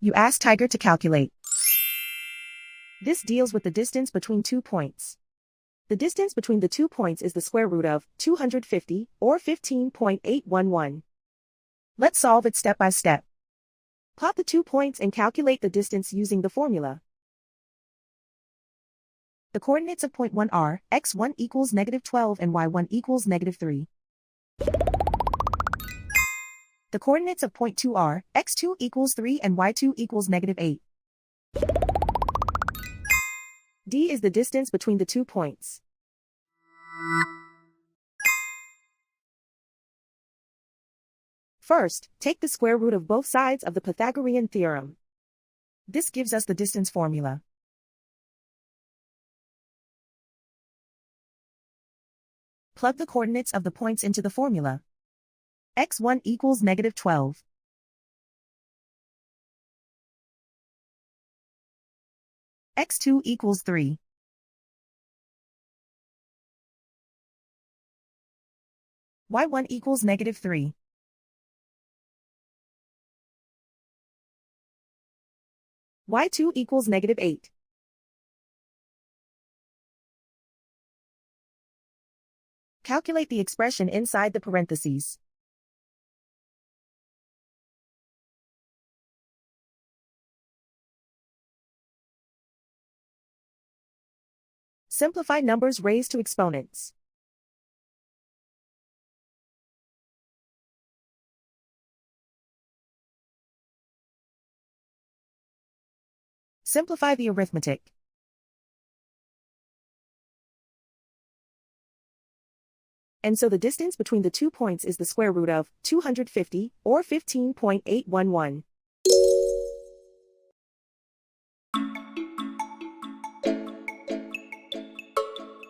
You ask Tiger to calculate. This deals with the distance between 2 points. The distance between the 2 points is the square root of 250, or 15.811. Let's solve it step by step. Plot the 2 points and calculate the distance using the formula. The coordinates of point 1 are x1 equals -12 and y1 equals -3. The coordinates of point 2 are x2 equals 3 and y2 equals -8. D is the distance between the 2 points. First, take the square root of both sides of the Pythagorean theorem. This gives us the distance formula. Plug the coordinates of the points into the formula. x1 equals -12. x2 equals 3. y1 equals -3. y2 equals -8. Calculate the expression inside the parentheses. Simplify numbers raised to exponents. Simplify the arithmetic. And so the distance between the 2 points is the square root of 250, or 15.811.